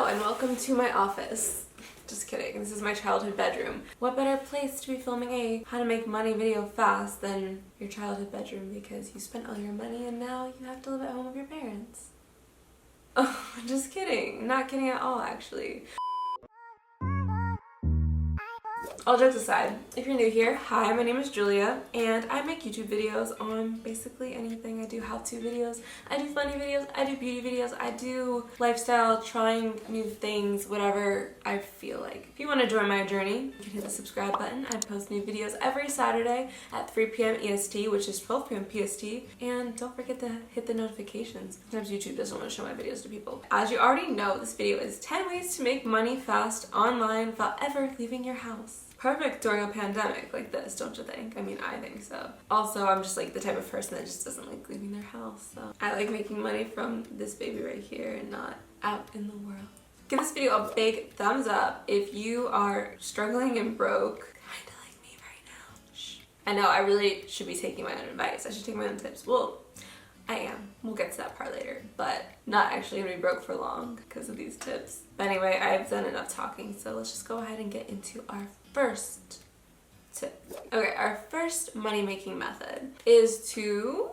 Hello and welcome to my office. Just kidding, this is my childhood bedroom. What better place to be filming a how to make money video fast than your childhood bedroom, because you spent all your money and now you have to live at home with your parents. Oh, just kidding. Not kidding at all, actually. All jokes aside, if you're new here, hi, my name is Julia, and I make YouTube videos on basically anything. I do how-to videos, I do funny videos, I do beauty videos, I do lifestyle, trying new things, whatever I feel like. If you want to join my journey, you can hit the subscribe button. I post new videos every Saturday at 3 p.m. EST, which is 12 p.m. PST, and don't forget to hit the notifications. Sometimes YouTube doesn't want to show my videos to people. As you already know, this video is 10 ways to make money fast online without ever leaving your house. Perfect during a pandemic like this, don't you think? I mean, I think so. Also, I'm just like the type of person that just doesn't like leaving their house, so I like making money from this baby right here and not out in the world. Give this video a big thumbs up if you are struggling and broke, kinda like me right now. Shh. I know, I really should be taking my own advice. I should take my own tips. Well, I am. We'll get to that part later, but not actually gonna be broke for long because of these tips. But anyway, I've done enough talking, so let's just go ahead and get into our first tip. Okay, our first money-making method is to...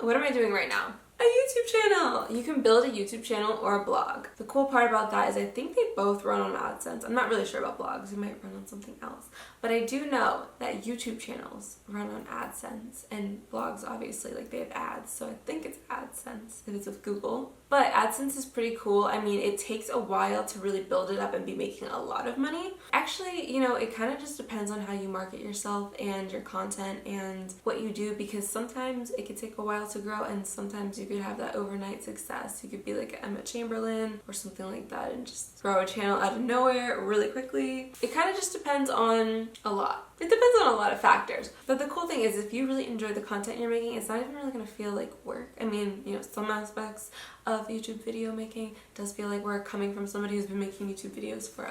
What am I doing right now? A YouTube channel! You can build a YouTube channel or a blog. The cool part about that is I think they both run on AdSense. I'm not really sure about blogs. They might run on something else. But I do know that YouTube channels run on AdSense, and blogs obviously, like, they have ads, so I think it's AdSense if it's with Google. But AdSense is pretty cool. I mean, it takes a while to really build it up and be making a lot of money. Actually, you know, it kind of just depends on how you market yourself and your content and what you do, because sometimes it could take a while to grow and sometimes you could have that overnight success. You could be like Emma Chamberlain or something like that and just grow a channel out of nowhere really quickly. It kind of just depends on a lot. It depends on a lot of factors. But the cool thing is, if you really enjoy the content you're making, it's not even really going to feel like work. I mean, you know, some aspects of YouTube video making does feel like work, coming from somebody who's been making YouTube videos for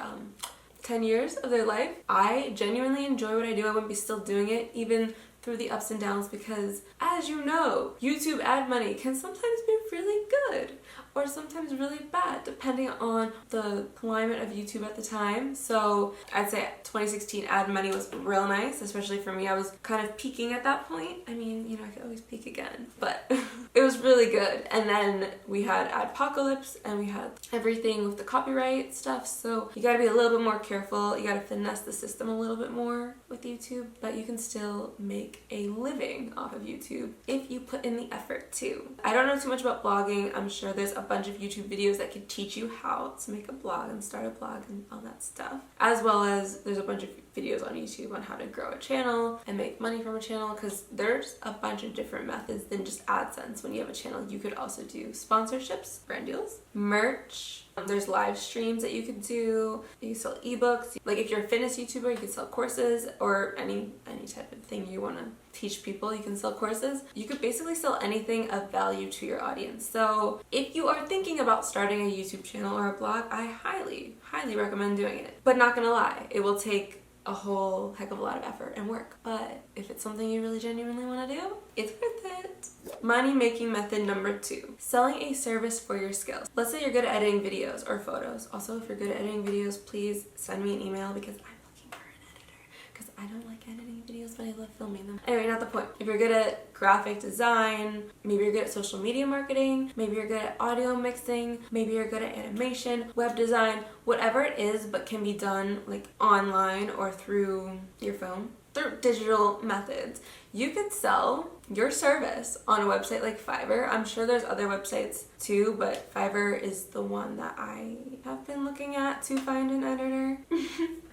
10 years of their life. I genuinely enjoy what I do. I wouldn't be still doing it even through the ups and downs, because as you know, YouTube ad money can sometimes be really good or sometimes really bad depending on the climate of YouTube at the time. So I'd say 2016 ad money was real nice, especially for me. I was kind of peaking at that point. I mean, you know, I could always peak again, but it was really good. And then we had adpocalypse and we had everything with the copyright stuff. So you gotta be a little bit more careful. You gotta finesse the system a little bit more with YouTube, but you can still make a living off of YouTube if you put in the effort too. I don't know too much about blogging. I'm sure there's a bunch of YouTube videos that could teach you how to make a blog and start a blog and all that stuff, as well as there's a bunch of videos on YouTube on how to grow a channel and make money from a channel, because there's a bunch of different methods than just AdSense. When you have a channel, you could also do sponsorships, brand deals, merch. There's live streams that you could do. You can sell ebooks. Like if you're a fitness YouTuber, you can sell courses, or any type of thing you want to teach people, you can sell courses. You could basically sell anything of value to your audience. So if you are thinking about starting a YouTube channel or a blog, I highly recommend doing it. But not gonna lie, it will take a whole heck of a lot of effort and work. But if it's something you really genuinely want to do, it's worth it. Money making method number 2, selling a service for your skills. Let's say you're good at editing videos or photos. Also, if you're good at editing videos, please send me an email, because I'm looking for an editor, because I don't like editing videos, but I love filming them. Anyway, not the point. If you're good at graphic design, maybe you're good at social media marketing, maybe you're good at audio mixing, maybe you're good at animation, web design, whatever it is, but can be done like online or through your phone, through digital methods, you could sell your service on a website like Fiverr. I'm sure there's other websites too, but Fiverr is the one that I have been looking at to find an editor.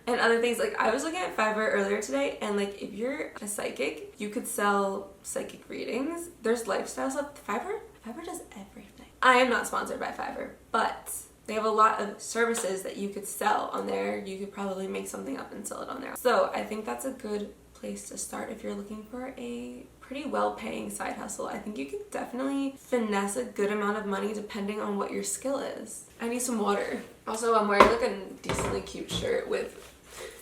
And other things, like I was looking at Fiverr earlier today, and like if you're a psychic, you could sell psychic readings. There's lifestyle stuff. Fiverr does everything. I am not sponsored by Fiverr, but they have a lot of services that you could sell on there. You could probably make something up and sell it on there. So I think that's a good place to start if you're looking for a pretty well-paying side hustle. I think you could definitely finesse a good amount of money depending on what your skill is. I need some water. Also, I'm wearing like a decently cute shirt with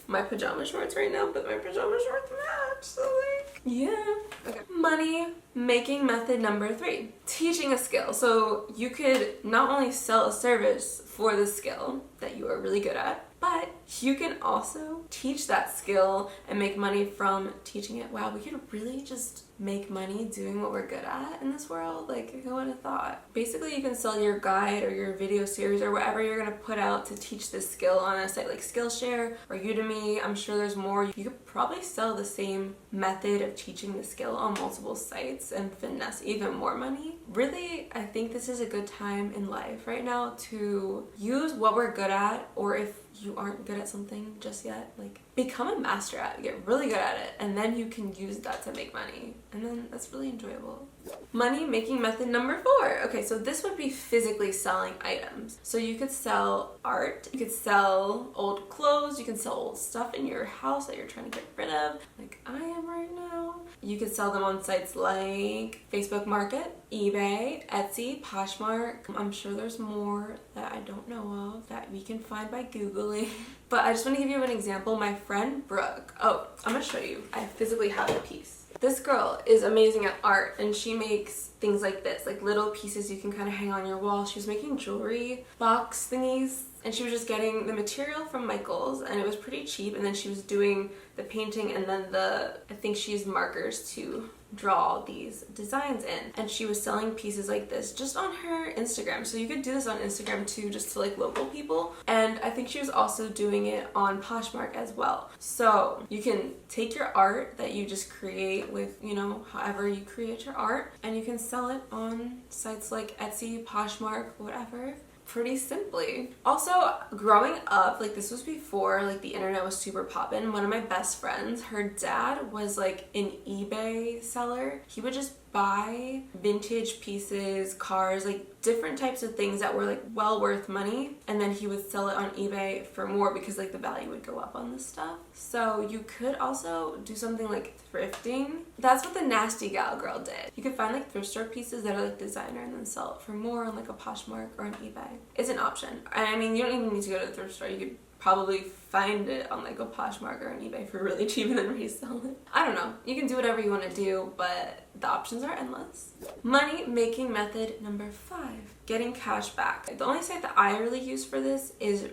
my pajama shorts right now, but my pajama shorts match, so like, yeah. Okay. Money making method number 3, teaching a skill. So you could not only sell a service for the skill that you are really good at, but you can also teach that skill and make money from teaching it. Wow, we could really just make money doing what we're good at in this world. Like, who would have thought? Basically, you can sell your guide or your video series or whatever you're gonna put out to teach this skill on a site like Skillshare or Udemy. I'm sure there's more. You could probably sell the same method of teaching the skill on multiple sites and finesse even more money. Really, I think this is a good time in life right now to use what we're good at, or if you aren't good at something just yet, like, become a master at it, get really good at it, and then you can use that to make money, and then that's really enjoyable. Money making method number 4. Okay, so this would be physically selling items. So you could sell art, you could sell old clothes, you can sell old stuff in your house that you're trying to get rid of, like I am right now. You could sell them on sites like Facebook Market, eBay, Etsy, Poshmark. I'm sure there's more that I don't know of that we can find by Googling. But I just want to give you an example. My friend Brooke, oh, I'm going to show you. I physically have a piece. This girl is amazing at art, and she makes things like this, like little pieces you can kind of hang on your wall. She was making jewelry box thingies, and she was just getting the material from Michael's, and it was pretty cheap, and then she was doing the painting, and then I think she used markers to draw these designs in, and she was selling pieces like this just on her Instagram. So you could do this on Instagram too, just to like local people, and I think she was also doing it on Poshmark as well. So you can take your art that you just create with, you know, however you create your art, and you can sell it on sites like Etsy, Poshmark, whatever, pretty simply. Also, growing up, like, this was before like the internet was super poppin'. One of my best friends, her dad was like an eBay seller. He would just buy vintage pieces, cars, like different types of things that were like well worth money, and then he would sell it on eBay for more because like the value would go up on this stuff. So you could also do something like thrifting. That's what the Nasty Gal girl did. You could find like thrift store pieces that are like designer and then sell it for more on like a Poshmark or on eBay. It's an option. And I mean, you don't even need to go to the thrift store. You could probably find it on like a Poshmark or an eBay for really cheap and then resell it. I don't know. You can do whatever you want to do, but the options are endless. Money making method number 5, getting cash back. The only site that I really use for this is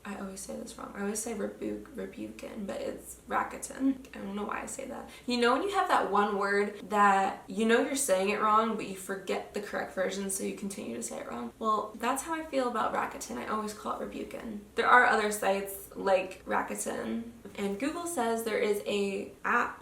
I always say this wrong. I always say Rebukin, but it's Rakuten. I don't know why I say that. You know when you have that one word that you know you're saying it wrong, but you forget the correct version, so you continue to say it wrong? Well, that's how I feel about Rakuten. I always call it Rebukin. There are other sites like Rakuten, and Google says there is a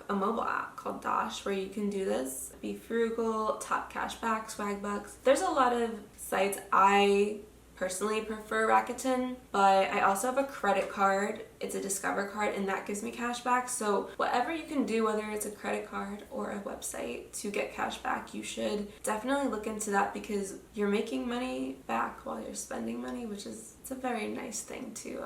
mobile app called Dosh where you can do this. Be frugal, top cash back, swag bucks. There's a lot of sites. I personally prefer Rakuten, but I also have a credit card. It's a Discover card, and that gives me cash back. So whatever you can do, whether it's a credit card or a website, to get cash back, you should definitely look into that, because you're making money back while you're spending money, which is, it's a very nice thing to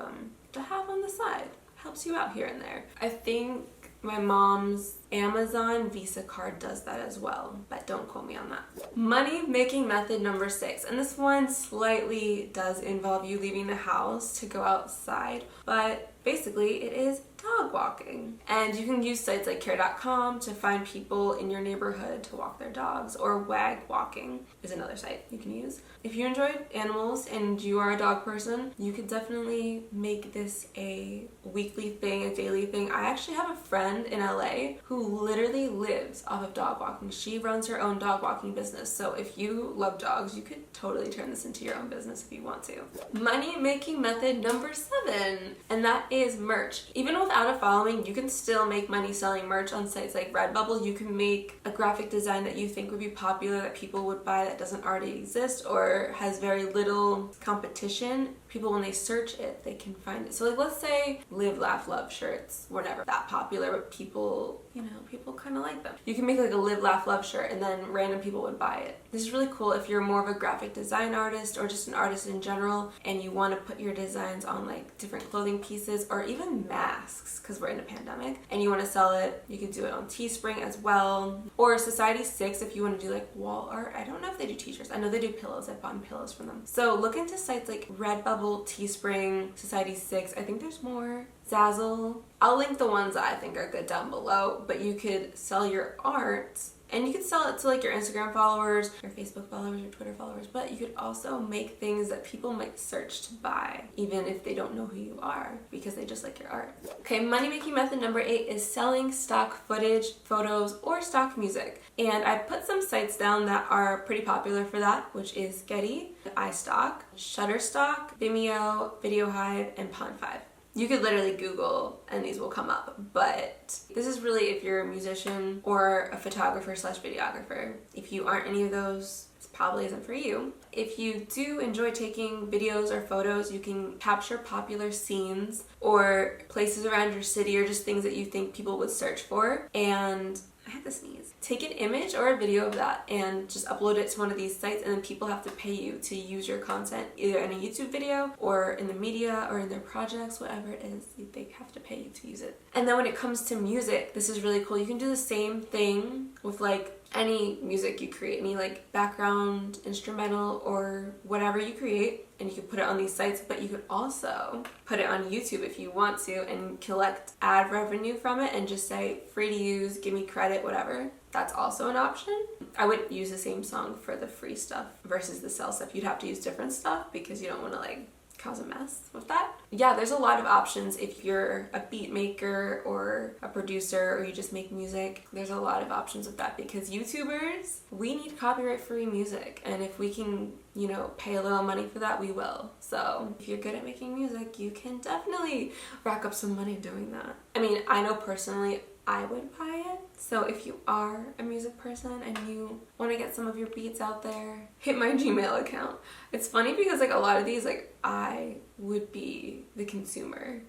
have on the side. Helps you out here and there. I think my mom's Amazon Visa card does that as well, but don't quote me on that. Money making method number 6, and this one slightly does involve you leaving the house to go outside, but basically it is dog walking. And you can use sites like care.com to find people in your neighborhood to walk their dogs, or Wag Walking is another site you can use. If you enjoy animals and you are a dog person, you could definitely make this a weekly thing, a daily thing. I actually have a friend in LA who literally lives off of dog walking. She runs her own dog walking business. So if you love dogs, you could totally turn this into your own business if you want to. Money making method number 7, and that is merch. Even without a following, you can still make money selling merch on sites like Redbubble. You can make a graphic design that you think would be popular, that people would buy, that doesn't already exist or has very little competition. People, when they search it, they can find it. So like, let's say Live, Laugh, Love shirts were never that popular, but people, you know, people kind of like them. You can make like a Live, Laugh, Love shirt, and then random people would buy it. This is really cool if you're more of a graphic design artist or just an artist in general, and you want to put your designs on like different clothing pieces or even masks, because we're in a pandemic, and you want to sell it. You can do it on Teespring as well, or Society 6 if you want to do like wall art. I don't know if they do t-shirts. I know they do pillows. I've bought pillows from them. So look into sites like Redbubble, Teespring, Society 6. I think there's more. Zazzle. I'll link the ones that I think are good down below, but you could sell your art And you could sell it to like your Instagram followers, your Facebook followers, your Twitter followers, but you could also make things that people might search to buy, even if they don't know who you are, because they just like your art. Okay, money making method number 8 is selling stock footage, photos, or stock music. And I put some sites down that are pretty popular for that, which is Getty, iStock, Shutterstock, Vimeo, VideoHive, and Pond5. You could literally Google and these will come up, but this is really if you're a musician or a photographer slash videographer. If you aren't any of those, this probably isn't for you. If you do enjoy taking videos or photos, you can capture popular scenes or places around your city or just things that you think people would search for, and I had to sneeze. Take an image or a video of that and just upload it to one of these sites, and then people have to pay you to use your content either in a YouTube video or in the media or in their projects, whatever it is, they have to pay you to use it. And then when it comes to music, this is really cool. You can do the same thing with like any music you create, any like background, instrumental, or whatever you create, and you can put it on these sites, but you could also put it on YouTube if you want to and collect ad revenue from it and just say free to use, give me credit, whatever. That's also an option. I wouldn't use the same song for the free stuff versus the sell stuff. You'd have to use different stuff because you don't want to like cause a mess with that. Yeah, there's a lot of options if you're a beat maker or a producer or you just make music. There's a lot of options with that because YouTubers, we need copyright free music, and if we can, you know, pay a little money for that, we will. So if you're good at making music, you can definitely rack up some money doing that. I mean, I know personally I would buy it. So if you are a music person and you want to get some of your beats out there, hit my Gmail account. It's funny because like a lot of these, like I would be the consumer.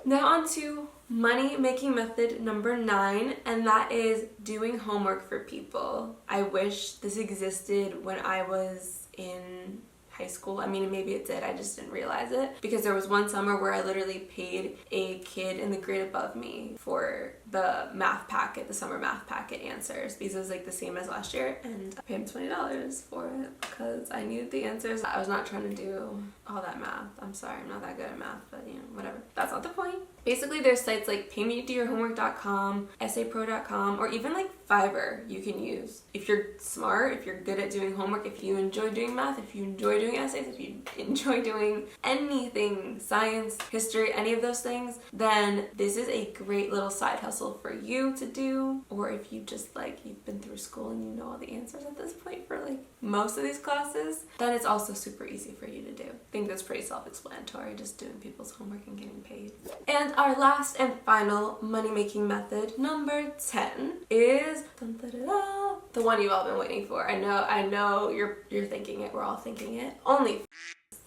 Now on to money making method number 9, and that is doing homework for people. I wish this existed when I was in high school. I mean, maybe it did, I just didn't realize it, because there was one summer where I literally paid a kid in the grade above me for the math packet, the summer math packet answers, because it was like the same as last year, and I paid him $20 for it because I needed the answers. I was not trying to do all that math. I'm sorry, I'm not that good at math, but you know, whatever. That's not the point. Basically, there's sites like paymetodoyourhomework.com, essaypro.com, or even like Fiverr you can use. If you're smart, if you're good at doing homework, if you enjoy doing math, if you enjoy doing essays, if you enjoy doing anything, science, history, any of those things, then this is a great little side hustle for you to do. Or if you just like, you've been through school and you know all the answers at this point for like most of these classes, then it's also super easy for you to do. I think that's pretty self-explanatory, just doing people's homework and getting paid. And our last and final money-making method, number 10, is dun, da, da, da, the one you've all been waiting for. I know you're thinking it, we're all thinking it. Only.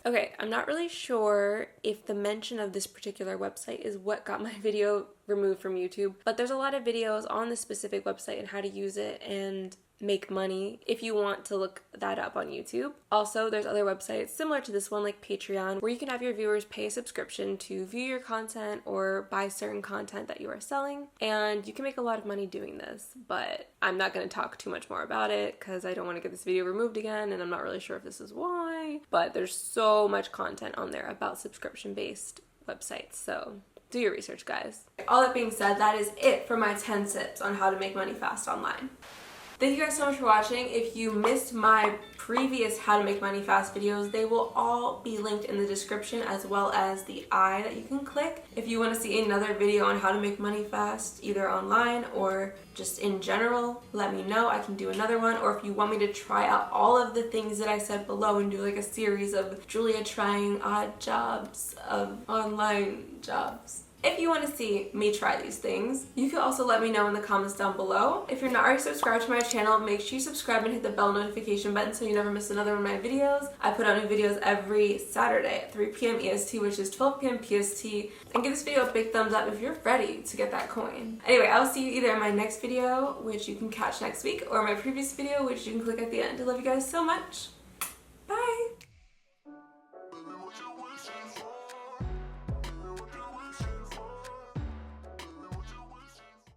Okay, I'm not really sure if the mention of this particular website is what got my video removed from YouTube, but there's a lot of videos on this specific website and how to use it and make money if you want to look that up on YouTube. Also, there's other websites similar to this one like Patreon where you can have your viewers pay a subscription to view your content or buy certain content that you are selling, and you can make a lot of money doing this, but I'm not going to talk too much more about it because I don't want to get this video removed again, and I'm not really sure if this is why, but there's so much content on there about subscription-based websites, so do your research, guys. All that being said, that is it for my 10 tips on how to make money fast online. Thank you guys so much for watching. If you missed my previous how to make money fast videos, they will all be linked in the description, as well as the I that you can click. If you want to see another video on how to make money fast, either online or just in general, let me know. I can do another one. Or if you want me to try out all of the things that I said below and do like a series of Julia trying odd jobs, of online jobs. If you want to see me try these things, you can also let me know in the comments down below. If you're not already subscribed to my channel, make sure you subscribe and hit the bell notification button so you never miss another one of my videos. I put out new videos every Saturday at 3 p.m. EST, which is 12 p.m. PST. And give this video a big thumbs up if you're ready to get that coin. Anyway, I will see you either in my next video, which you can catch next week, or my previous video, which you can click at the end. I love you guys so much. Bye!